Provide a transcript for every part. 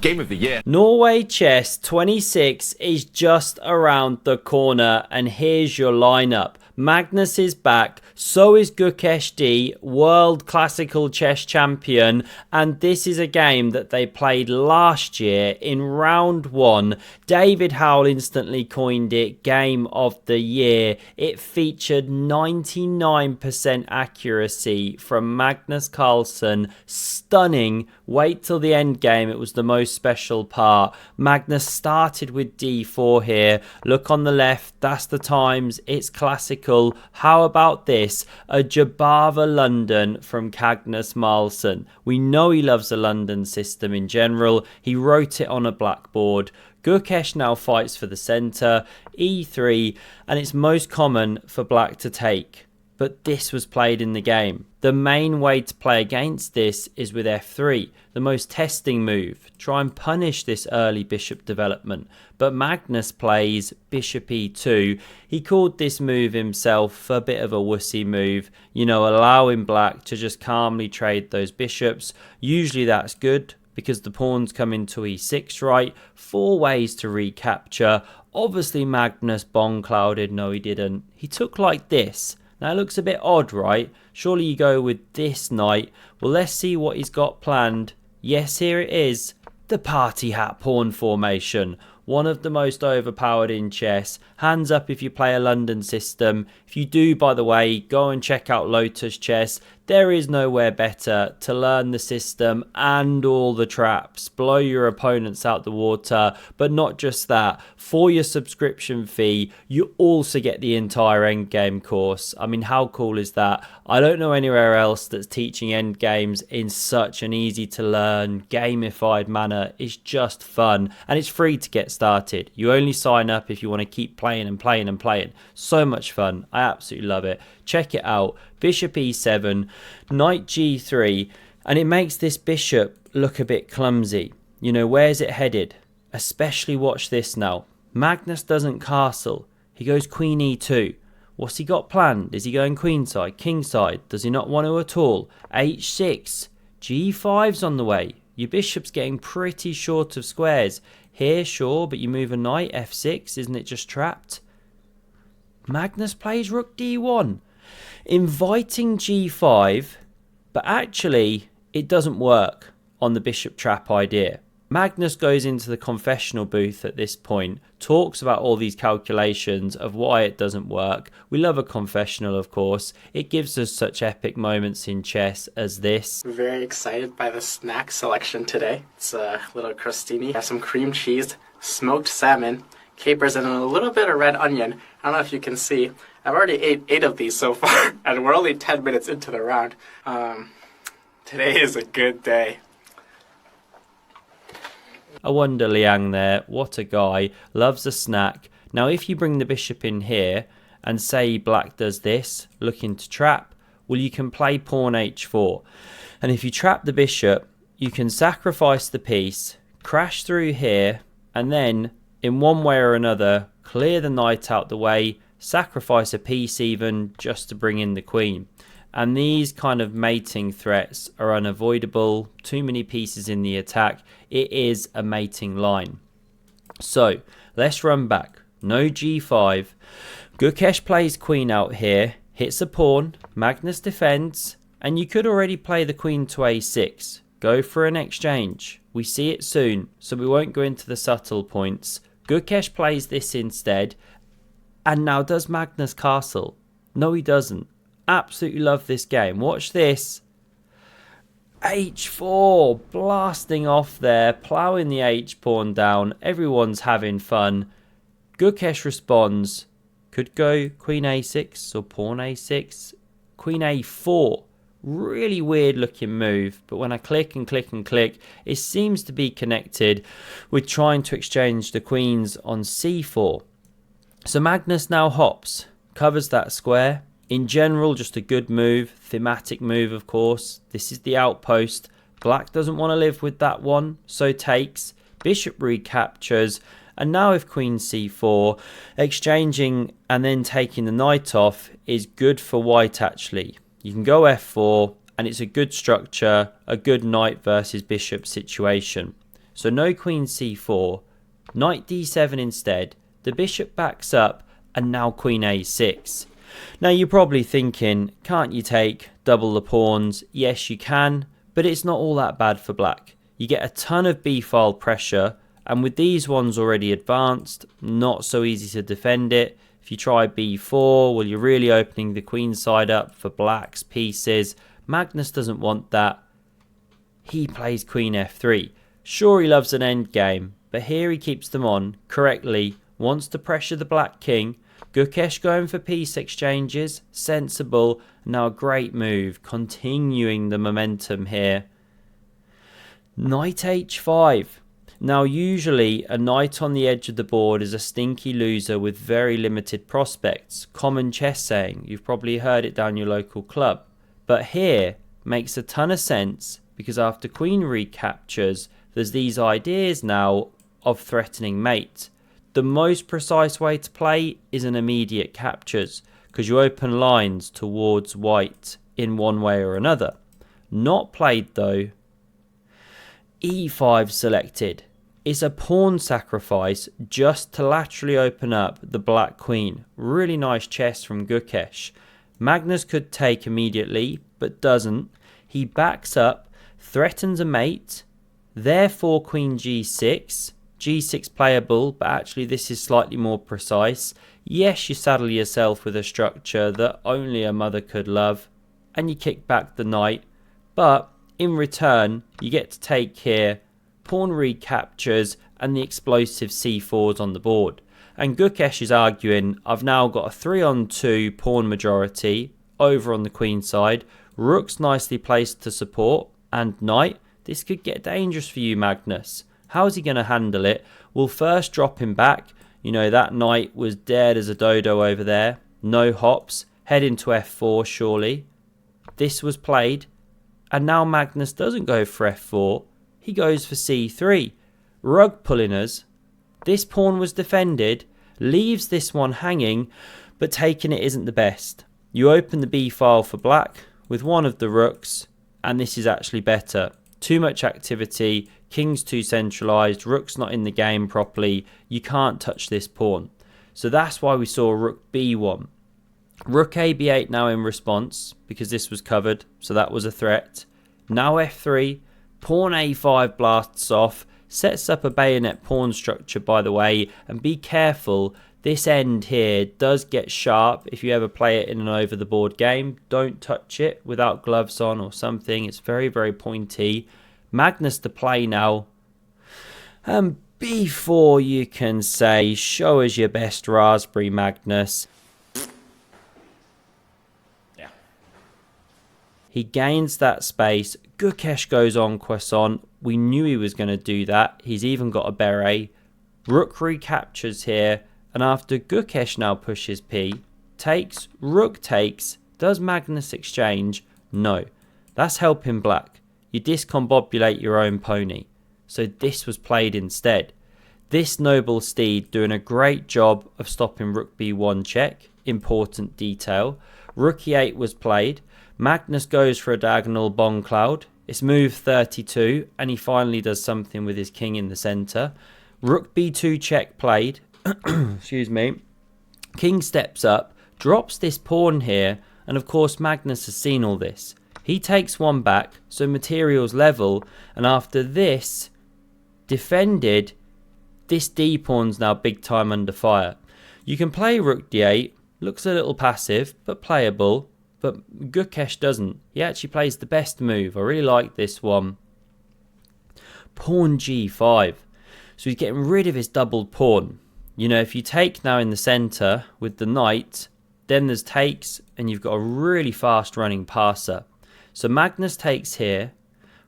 Game of the year. Norway Chess 26 is just around the corner, and here's your lineup. Magnus is back, so is Gukesh D, world classical chess champion, and this is a game that they played last year in round 1. David Howell instantly coined it game of the year. It featured 99% accuracy from Magnus Carlsen. Stunning. Wait till the end game, it was the most special part. Magnus started with d4 here. Look on the left, that's the times, it's classical. How about this? A Jabava London from Magnus Carlsen. We know he loves the London system in general. He wrote it on a blackboard. Gukesh now fights for the centre, e3, and it's most common for black to take. But this was played in the game. The main way to play against this is with f3, the most testing move. Try and punish this early bishop development. But Magnus plays bishop e2. He called this move himself a bit of a wussy move. You know, allowing black to just calmly trade those bishops. Usually that's good, because the pawns come into e6, right? 4 ways to recapture. Obviously Magnus bomb clouded. No, he didn't. He took like this. Now it looks a bit odd, right? Surely you go with this knight. Well, let's see what he's got planned. Yes, here it is. The party hat pawn formation. One of the most overpowered in chess. Hands up if you play a London system. If you do, by the way, go and check out Lotus Chess. There is nowhere better to learn the system and all the traps. Blow your opponents out the water. But not just that. For your subscription fee, you also get the entire endgame course. I mean, how cool is that? I don't know anywhere else that's teaching endgames in such an easy to learn, gamified manner. It's just fun. And it's free to get started. You only sign up if you want to keep playing and playing and playing. So much fun. I absolutely love it. Check it out. Bishop e7, knight g3, and it makes this bishop look a bit clumsy. You know, where's it headed? Especially watch this now. Magnus doesn't castle. He goes queen e2. What's he got planned? Is he going queenside, kingside? Does he not want to at all? h6, g5's on the way. Your bishop's getting pretty short of squares. Here, sure, but you move a knight, f6, isn't it just trapped? Magnus plays rook d1, inviting g5, but actually it doesn't work on the bishop trap idea. Magnus goes into the confessional booth at this point, talks about all these calculations of why it doesn't work. We love a confessional, of course. It gives us such epic moments in chess as this. Very excited by the snack selection today. It's a little crostini. I have some cream cheese, smoked salmon, capers, and a little bit of red onion. I don't know if you can see. I've already ate 8 of these so far, and we're only 10 minutes into the round. Today is a good day. I wonder Liang there, what a guy, loves a snack. Now if you bring the bishop in here and say black does this, looking to trap, well you can play pawn h4. And if you trap the bishop, you can sacrifice the piece, crash through here, and then in one way or another clear the knight out the way, sacrifice a piece even just to bring in the queen. And these kind of mating threats are unavoidable. Too many pieces in the attack. It is a mating line. So let's run back. No g5. Gukesh plays queen out here. Hits a pawn. Magnus defends. And you could already play the queen to a6. Go for an exchange. We see it soon, so we won't go into the subtle points. Gukesh plays this instead. And now does Magnus castle? No, he doesn't. Absolutely love this game. Watch this. h4, blasting off there, ploughing the h pawn down. Everyone's having fun. Gukesh responds. Could go queen a6 or pawn a6. Queen a4. Really weird looking move, but when I click and click and click, it seems to be connected with trying to exchange the queens on c4. So Magnus now hops, covers that square. In general, just a good move, thematic move of course. This is the outpost. Black doesn't want to live with that one, so takes. Bishop recaptures, and now if queen c4, exchanging and then taking the knight off is good for white actually. You can go f4, and it's a good structure, a good knight versus bishop situation. So no queen c4, knight d7 instead, the bishop backs up, and now queen a6. Now you're probably thinking, can't you take double the pawns? Yes you can, but it's not all that bad for black. You get a ton of b-file pressure, and with these ones already advanced, not so easy to defend it. If you try b4, well, you're really opening the queen side up for black's pieces. Magnus doesn't want that. He plays queen f3. Sure, he loves an endgame, but here he keeps them on correctly, wants to pressure the black king. Gukesh going for piece exchanges, sensible. Now a great move, continuing the momentum here. Knight h5. Now usually a knight on the edge of the board is a stinky loser with very limited prospects. Common chess saying, you've probably heard it down your local club. But here makes a ton of sense because after queen recaptures, there's these ideas now of threatening mate. The most precise way to play is an immediate captures because you open lines towards white in one way or another. Not played though. e5 selected. It's a pawn sacrifice just to laterally open up the black queen. Really nice chess from Gukesh. Magnus could take immediately, but doesn't. He backs up, threatens a mate, therefore queen g6. g6 playable, but actually this is slightly more precise. Yes, you saddle yourself with a structure that only a mother could love, and you kick back the knight, but in return, you get to take here pawn recaptures and the explosive c4s on the board. And Gukesh is arguing, I've now got a 3-on-2 pawn majority over on the queen side. Rook's nicely placed to support, and knight. This could get dangerous for you, Magnus. How's he going to handle it? We'll first drop him back. You know, that knight was dead as a dodo over there. No hops. Head into f4, surely. This was played. And now Magnus doesn't go for f4. He goes for c3. Rug pulling us. This pawn was defended. Leaves this one hanging. But taking it isn't the best. You open the b file for black with one of the rooks. And this is actually better. Too much activity. King's too centralised. Rook's not in the game properly. You can't touch this pawn. So that's why we saw rook b1. Rook a b8 now in response, because this was covered, so that was a threat. Now f3, pawn a5 blasts off, sets up a bayonet pawn structure by the way, and be careful, this end here does get sharp if you ever play it in an over the board game. Don't touch it without gloves on or something, it's very, very pointy. Magnus to play now. And before you can say, show us your best raspberry, Magnus. He gains that space. Gukesh goes en passant. We knew he was going to do that. He's even got a beret. Rook recaptures here. And after Gukesh now pushes p, takes, rook takes. Does Magnus exchange? No. That's helping black. You discombobulate your own pony. So this was played instead. This noble steed doing a great job of stopping rook b1 check. Important detail. Rook e8 was played. Magnus goes for a diagonal bomb cloud. It's move 32 and he finally does something with his king in the centre. Rook b2 check played. Excuse me. King steps up, drops this pawn here, and of course Magnus has seen all this. He takes one back, so material's level, and after this, defended, this d pawn's now big time under fire. You can play rook d8, looks a little passive, but playable. But Gukesh doesn't. He actually plays the best move. I really like this one. Pawn g5. So he's getting rid of his doubled pawn. You know, if you take now in the centre with the knight, then there's takes and you've got a really fast running passer. So Magnus takes here.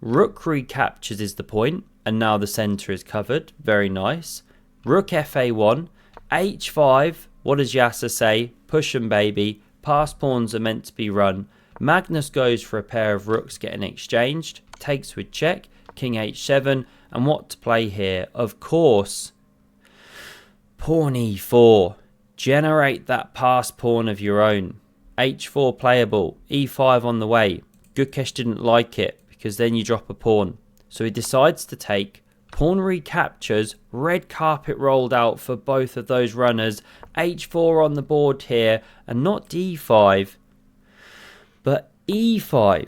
Rook recaptures is the point. And now the centre is covered. Very nice. Rook fa1. h5. What does Yasser say? Push 'em, baby. Past pawns are meant to be run. Magnus goes for a pair of rooks getting exchanged. Takes with check. King h7. And what to play here? Of course, pawn e4. Generate that passed pawn of your own. h4 playable. e5 on the way. Gukesh didn't like it because then you drop a pawn. So he decides to take Pawn recaptures, red carpet rolled out for both of those runners. H4 on the board here, and not D5, but E5,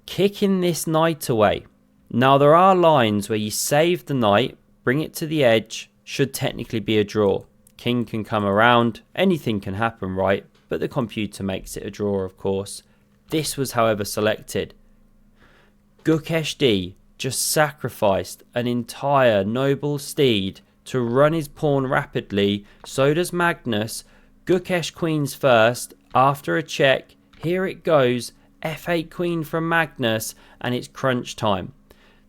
kicking this knight away. Now there are lines where you save the knight, bring it to the edge, should technically be a draw. King can come around, anything can happen, right? But the computer makes it a draw, of course. This was, however, selected. Gukesh D just sacrificed an entire noble steed to run his pawn rapidly. So does Magnus. Gukesh queens first. After a check, here it goes. F8 queen from Magnus, and it's crunch time.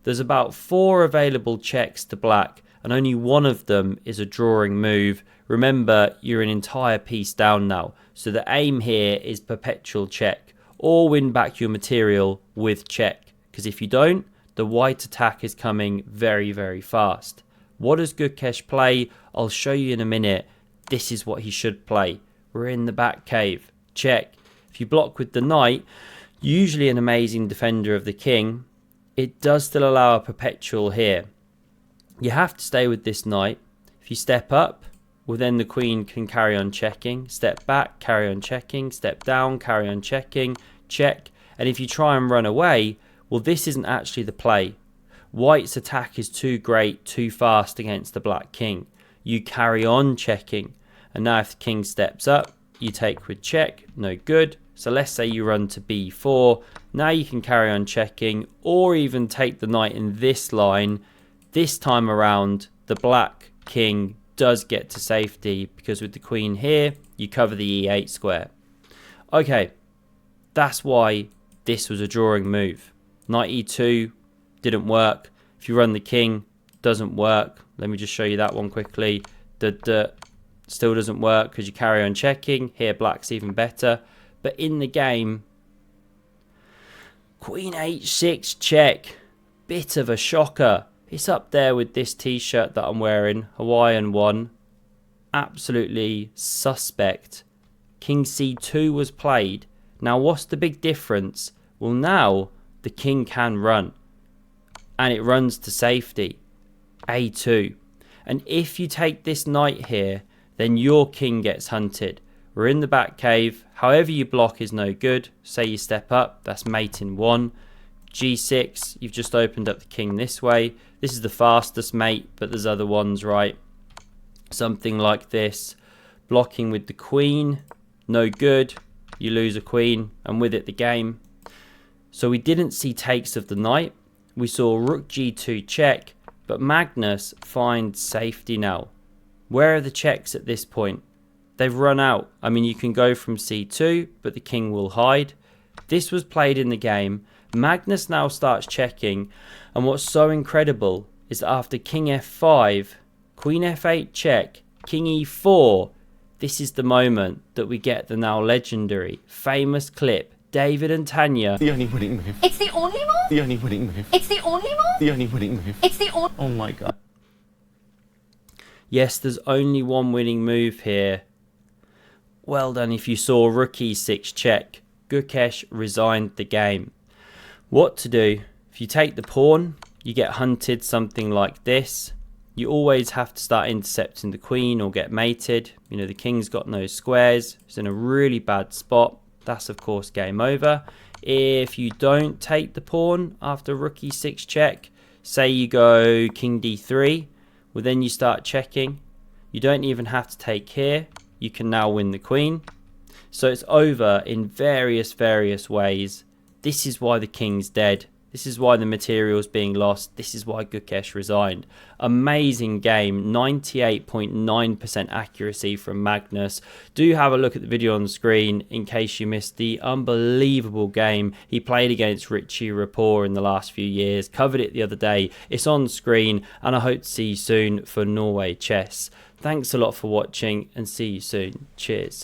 There's about 4 available checks to black, and only one of them is a drawing move. Remember, you're an entire piece down now, so the aim here is perpetual check, or win back your material with check, because if you don't, the white attack is coming very, very fast. What does Gukesh play? I'll show you in a minute. This is what he should play. We're in the back cave. Check. If you block with the knight, usually an amazing defender of the king, it does still allow a perpetual here. You have to stay with this knight. If you step up, well, then the queen can carry on checking. Step back, carry on checking. Step down, carry on checking. Check. And if you try and run away, well, this isn't actually the play. White's attack is too great, too fast against the black king. You carry on checking. And now if the king steps up, you take with check. No good. So let's say you run to b4. Now you can carry on checking, or even take the knight in this line. This time around, the black king does get to safety, because with the queen here, you cover the e8 square. Okay, that's why this was a drawing move. Knight e2 didn't work. If you run the king, doesn't work. Let me just show you that one quickly. Still doesn't work because you carry on checking. Here, black's even better. But in the game, queen h6 check. Bit of a shocker. It's up there with this t-shirt that I'm wearing, Hawaiian one. Absolutely suspect. King c2 was played. Now what's the big difference? Well, now the king can run, and it runs to safety. a2. And if you take this knight here, then your king gets hunted. We're in the back cave. However you block is no good. Say you step up, that's mate in 1. g6, you've just opened up the king this way. This is the fastest mate, but there's other ones, right? Something like this. Blocking with the queen, no good. You lose a queen, and with it the game. So we didn't see takes of the knight. We saw rook g2 check, but Magnus finds safety now. Where are the checks at this point? They've run out. I mean, you can go from c2, but the king will hide. This was played in the game. Magnus now starts checking, and what's so incredible is that after king f5, queen f8 check, king e4, this is the moment that we get the now legendary, famous clip, David and Tanya. The only winning move. It's the only move? The only winning move. It's the only move? The only winning move. It's the only... Oh my god. Yes, there's only one winning move here. Well done if you saw rook e6 check. Gukesh resigned the game. What to do? If you take the pawn, you get hunted something like this. You always have to start intercepting the queen or get mated. You know, the king's got no squares. It's in a really bad spot. That's, of course, game over. If you don't take the pawn after rook e6 check, say you go king d3, well, then you start checking. You don't even have to take here. You can now win the queen. So it's over in various ways. This is why the king's dead. This is why the material's being lost. This is why Gukesh resigned. Amazing game. 98.9% accuracy from Magnus. Do have a look at the video on the screen in case you missed the unbelievable game he played against Richie Rapport in the last few years. Covered it the other day. It's on screen, and I hope to see you soon for Norway Chess. Thanks a lot for watching, and see you soon. Cheers.